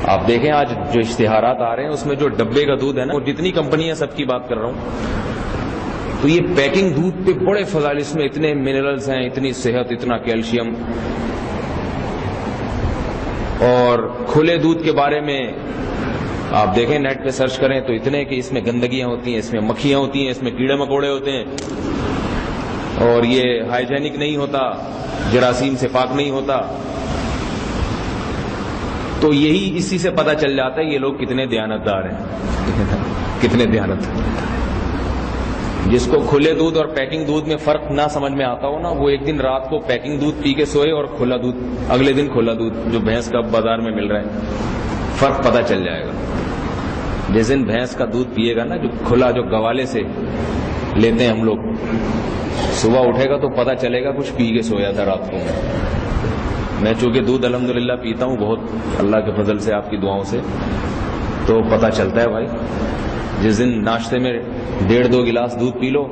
آپ دیکھیں آج جو اشتہارات آ رہے ہیں اس میں جو ڈبے کا دودھ ہے نا، اور جتنی کمپنیاں سب کی بات کر رہا ہوں، تو یہ پیکنگ دودھ پہ بڑے فضائل، اس میں اتنے منرلز ہیں، اتنی صحت، اتنا کیلشیم. اور کھلے دودھ کے بارے میں آپ دیکھیں، نیٹ پہ سرچ کریں تو اتنے کہ اس میں گندگیاں ہوتی ہیں، اس میں مکھیاں ہوتی ہیں، اس میں کیڑے مکوڑے ہوتے ہیں، اور یہ ہائیجینک نہیں ہوتا، جراثیم سے پاک نہیں ہوتا. تو یہی اسی سے پتہ چل جاتا ہے یہ لوگ کتنے دیانتدار ہیں. کتنے دیانت. جس کو کھلے دودھ اور پیکنگ دودھ میں فرق نہ سمجھ میں آتا ہو نا، وہ ایک دن رات کو پیکنگ دودھ پی کے سوئے اور کھلا دودھ اگلے دن کھلا دودھ جو بھینس کا بازار میں مل رہا ہے، فرق پتہ چل جائے گا. جس دن بھینس کا دودھ پیے گا نا، جو کھلا، جو گوالے سے لیتے ہیں ہم لوگ، صبح اٹھے گا تو پتہ چلے گا کچھ پی کے سویا تھا رات کو. میں چونکہ دودھ الحمدللہ پیتا ہوں بہت، اللہ کے فضل سے، آپ کی دعاؤں سے، تو پتہ چلتا ہے بھائی. جس دن ناشتے میں 1.5-2 گلاس دودھ پی لو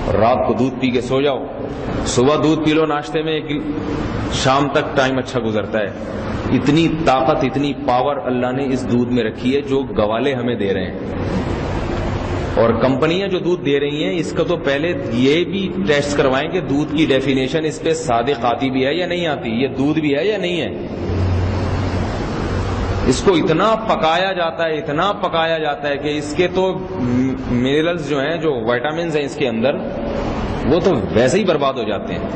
اور رات کو دودھ پی کے سو جاؤ، صبح دودھ پی لو ناشتے میں، شام تک ٹائم اچھا گزرتا ہے. اتنی طاقت، اتنی پاور اللہ نے اس دودھ میں رکھی ہے جو گوالے ہمیں دے رہے ہیں. اور کمپنیاں جو دودھ دے رہی ہیں اس کا تو پہلے یہ بھی ٹیسٹ کروائیں کہ دودھ کی ڈیفینیشن اس پہ صادق آتی بھی ہے یا نہیں آتی، یہ دودھ بھی ہے یا نہیں ہے. اس کو اتنا پکایا جاتا ہے، اتنا پکایا جاتا ہے کہ اس کے تو منرلز جو ہیں، جو وائٹامنز ہیں اس کے اندر، وہ تو ویسے ہی برباد ہو جاتے ہیں،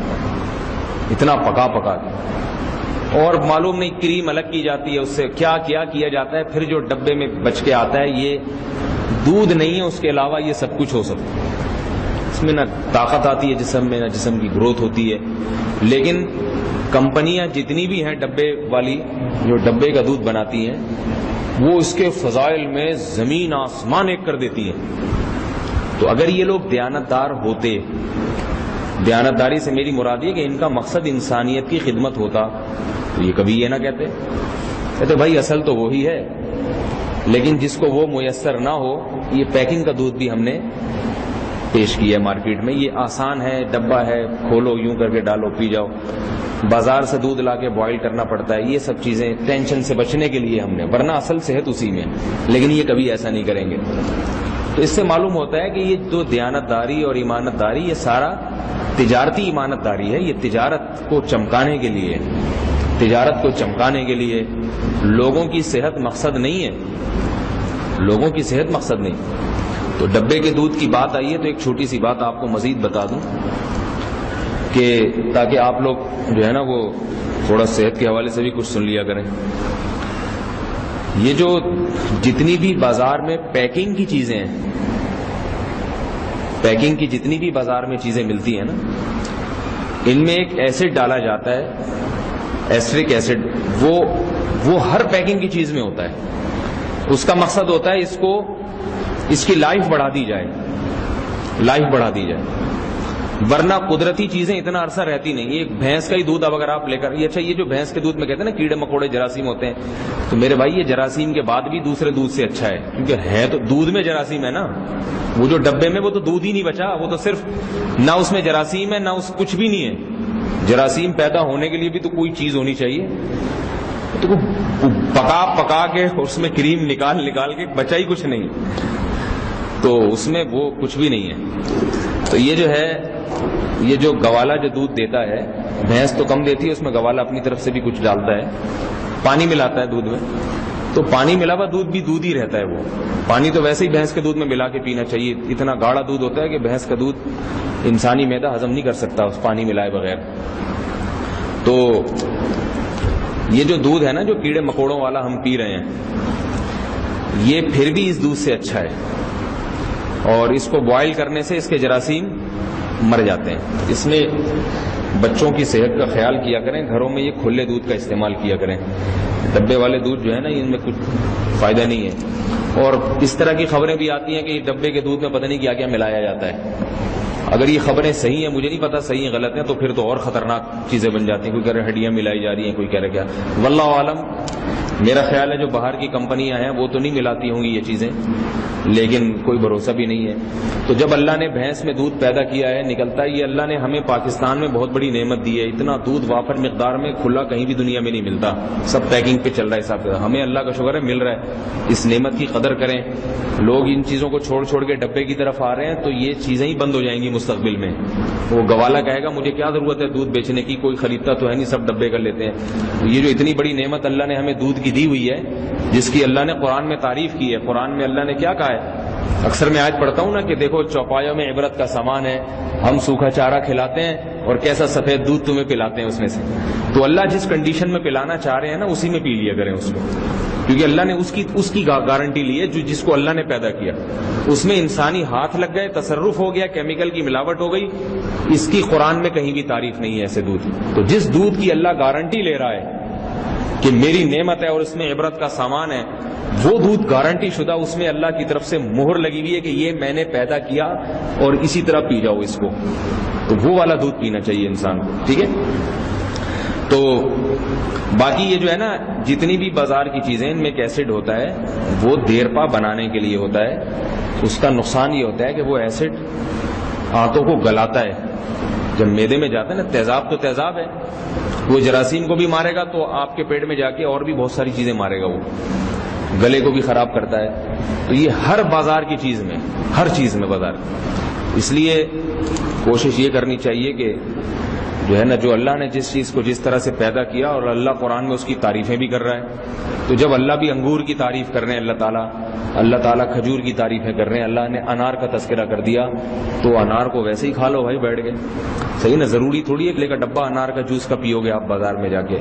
اتنا پکا پکا کے. اور معلوم نہیں کریم الگ کی جاتی ہے، اس سے کیا کیا جاتا ہے. پھر جو ڈبے میں بچ کے آتا ہے یہ دودھ نہیں ہے، اس کے علاوہ یہ سب کچھ ہو سکتا ہے. اس میں نہ طاقت آتی ہے جسم میں، نہ جسم کی گروتھ ہوتی ہے. لیکن کمپنیاں جتنی بھی ہیں ڈبے والی، جو ڈبے کا دودھ بناتی ہیں، وہ اس کے فضائل میں زمین آسمان ایک کر دیتی ہیں. تو اگر یہ لوگ دیانتدار ہوتے، دیانتداری سے میری مراد یہ کہ ان کا مقصد انسانیت کی خدمت ہوتا، تو یہ کبھی یہ نہ کہتے بھائی اصل تو وہی ہے. لیکن جس کو وہ میسر نہ ہو، یہ پیکنگ کا دودھ بھی ہم نے پیش کیا ہے مارکیٹ میں. یہ آسان ہے، ڈبہ ہے، کھولو، یوں کر کے ڈالو، پی جاؤ. بازار سے دودھ لا کے بوائل کرنا پڑتا ہے. یہ سب چیزیں ٹینشن سے بچنے کے لیے ہم نے، ورنہ اصل صحت اسی میں. لیکن یہ کبھی ایسا نہیں کریں گے. تو اس سے معلوم ہوتا ہے کہ یہ جو دیانتداری اور ایمانتداری، یہ سارا تجارتی ایمانتداری ہے. یہ تجارت کو چمکانے کے لیے، تجارت کو چمکانے کے لیے. لوگوں کی صحت مقصد نہیں ہے، لوگوں کی صحت مقصد نہیں. تو ڈبے کے دودھ کی بات آئی ہے تو ایک چھوٹی سی بات آپ کو مزید بتا دوں کہ تاکہ آپ لوگ جو ہے نا وہ تھوڑا صحت کے حوالے سے بھی کچھ سن لیا کریں. یہ جو جتنی بھی بازار میں پیکنگ کی چیزیں ہیں، پیکنگ کی جتنی بھی بازار میں چیزیں ملتی ہیں نا، ان میں ایک ایسڈ ڈالا جاتا ہے، ایسٹرک ایسڈ. وہ ہر پیکنگ کی چیز میں ہوتا ہے. اس کا مقصد ہوتا ہے اس کی لائف بڑھا دی جائے، لائف بڑھا دی جائے. ورنہ قدرتی چیزیں اتنا عرصہ رہتی نہیں. ایک بھینس کا ہی دودھ اب اگر آپ لے کر، اچھا یہ جو بھینس کے دودھ میں کہتے ہیں نا کیڑے مکوڑے جراثیم ہوتے ہیں، تو میرے بھائی یہ جراثیم کے بعد بھی دوسرے دودھ سے اچھا ہے، کیونکہ ہے تو دودھ میں جراثیم ہے نا. وہ جو ڈبے میں وہ تو دودھ ہی نہیں بچا، وہ تو صرف نہ اس میں جراثیم ہے نہ اس کچھ بھی نہیں ہے. جراثیم پیدا ہونے کے لیے بھی تو کوئی چیز ہونی چاہیے. تو پکا کے اس میں کریم نکال کے بچا ہی کچھ نہیں، تو اس میں وہ کچھ بھی نہیں ہے. تو یہ جو ہے، یہ جو گوالا جو دودھ دیتا ہے، بھینس تو کم دیتی ہے، اس میں گوالا اپنی طرف سے بھی کچھ ڈالتا ہے، پانی ملاتا ہے دودھ میں. تو پانی ملا ہوا دودھ بھی دودھ ہی رہتا ہے. وہ پانی تو ویسے ہی بھینس کے دودھ میں ملا کے پینا چاہیے. اتنا گاڑھا دودھ ہوتا ہے کہ بھینس کا دودھ انسانی معدہ ہضم نہیں کر سکتا اس پانی ملائے بغیر. تو یہ جو دودھ ہے نا جو کیڑے مکوڑوں والا ہم پی رہے ہیں، یہ پھر بھی اس دودھ سے اچھا ہے. اور اس کو بوائل کرنے سے اس کے جراثیم مر جاتے ہیں. اس میں بچوں کی صحت کا خیال کیا کریں، گھروں میں یہ کھلے دودھ کا استعمال کیا کریں. ڈبے والے دودھ جو ہے نا ان میں کچھ فائدہ نہیں ہے. اور اس طرح کی خبریں بھی آتی ہیں کہ ڈبے کے دودھ میں پتہ نہیں کیا کیا ملایا جاتا ہے. اگر یہ خبریں صحیح ہیں، مجھے نہیں پتا صحیح ہیں غلط ہیں، تو پھر تو اور خطرناک چیزیں بن جاتی ہیں. کوئی کہہ رہے ہڈیاں ملائی جا رہی ہیں، کوئی کہہ رہے کیا. واللہ عالم. میرا خیال ہے جو باہر کی کمپنیاں ہیں وہ تو نہیں ملاتی ہوں گی یہ چیزیں، لیکن کوئی بھروسہ بھی نہیں ہے. تو جب اللہ نے بھینس میں دودھ پیدا کیا ہے نکلتا ہے، یہ اللہ نے ہمیں پاکستان میں بہت بڑی نعمت دی ہے. اتنا دودھ وافر مقدار میں کھلا کہیں بھی دنیا میں نہیں ملتا، سب پیکنگ پہ چل رہا ہے حساب سے. ہمیں اللہ کا شکر ہے مل رہا ہے. اس نعمت کی قدر کریں. لوگ ان چیزوں کو چھوڑ چھوڑ کے ڈبے کی طرف آ رہے ہیں تو یہ چیزیں ہی بند ہو جائیں گی مستقبل میں. وہ گوالا کہے گا مجھے کیا ضرورت ہے دودھ بیچنے کی، کوئی خریدتا تو ہے نہیں، سب ڈبے کر لیتے ہیں. یہ جو اتنی بڑی نعمت اللہ نے ہمیں دودھ کی دی ہوئی ہے، جس کی اللہ نے قرآن میں تعریف کی ہے. قرآن میں اللہ نے کیا کہا ہے؟ اکثر میں آج پڑھتا ہوں نا کہ دیکھو چوپایوں میں عبرت کا سامان ہے، ہم سوکھا چارہ کھلاتے ہیں اور کیسا سفید دودھ تمہیں پلاتے ہیں اس میں سے. تو اللہ جس کنڈیشن میں پلانا چاہ رہے ہیں نا اسی میں پی لیا کریں اس کو، کیونکہ اللہ نے اس کی گارنٹی لی ہے. جس کو اللہ نے پیدا کیا اس میں انسانی ہاتھ لگ گئے، تصرف ہو گیا، کیمیکل کی ملاوٹ ہو گئی، اس کی قرآن میں کہیں بھی تعریف نہیں ہے ایسے دودھ. تو جس دودھ کی اللہ گارنٹی لے رہا ہے کہ میری نعمت ہے اور اس میں عبرت کا سامان ہے، وہ دودھ گارنٹی شدہ، اس میں اللہ کی طرف سے مہر لگی ہوئی ہے کہ یہ میں نے پیدا کیا اور اسی طرح پی جاؤ اس کو. تو وہ والا دودھ پینا چاہیے انسان کو. ٹھیک ہے. تو باقی یہ جو ہے نا جتنی بھی بازار کی چیزیں ان میں ایک ایسڈ ہوتا ہے وہ دیر پا بنانے کے لیے ہوتا ہے. اس کا نقصان یہ ہوتا ہے کہ وہ ایسڈ آنتوں کو گلاتا ہے. جب میدے میں جاتا ہے نا، تیزاب تو تیزاب ہے، وہ جراثیم کو بھی مارے گا تو آپ کے پیٹ میں جا کے اور بھی بہت ساری چیزیں مارے گا، وہ گلے کو بھی خراب کرتا ہے. تو یہ ہر بازار کی چیز میں، ہر چیز میں بازار. اس لیے کوشش یہ کرنی چاہیے کہ جو ہے نا جو اللہ نے جس چیز کو جس طرح سے پیدا کیا، اور اللہ قرآن میں اس کی تعریفیں بھی کر رہا ہے. تو جب اللہ بھی انگور کی تعریف کر رہے ہیں، اللہ تعالیٰ کھجور کی تعریفیں کر رہے ہیں، اللہ نے انار کا تذکرہ کر دیا، تو انار کو ویسے ہی کھا لو بھائی بیٹھ کے. صحیح نا، ضروری تھوڑی ہے کہ لے کا ڈبہ انار کا جوس کا پیو گے آپ بازار میں جا کے،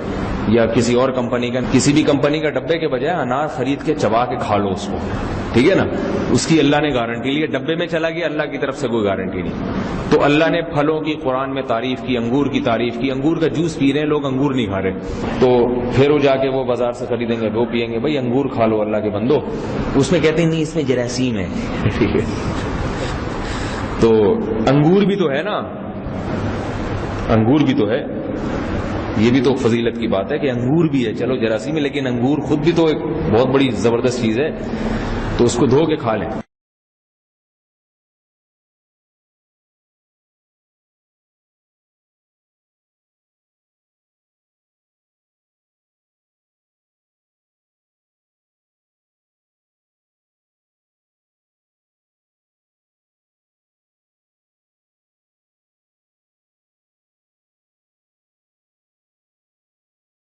یا کسی اور کمپنی کا، کسی بھی کمپنی کا ڈبے کے بجائے انار خرید کے چبا کے کھا لو اس کو. ٹھیک ہے نا. اس کی اللہ نے گارنٹی لی ہے. ڈبے میں چلا گیا، اللہ کی طرف سے کوئی گارنٹی نہیں. تو اللہ نے پھلوں کی قرآن میں تعریف کی، انگور کی تعریف کی. انگور کا جوس پی رہے ہیں لوگ، انگور نہیں کھا رہے. تو پھر وہ جا کے وہ بازار سے خریدیں گے، وہ پیئیں گے. بھائی انگور کھا لو اللہ کے بندو. اس میں کہتے ہیں نہیں اس میں جراثیم ہے. ٹھیک ہے. تو انگور بھی تو ہے نا، انگور بھی تو ہے. یہ بھی تو فضیلت کی بات ہے کہ انگور بھی ہے. چلو جراثیم ہے لیکن انگور خود بھی تو ایک بہت بڑی زبردست چیز ہے. تو اس کو دھو کے کھا لیں.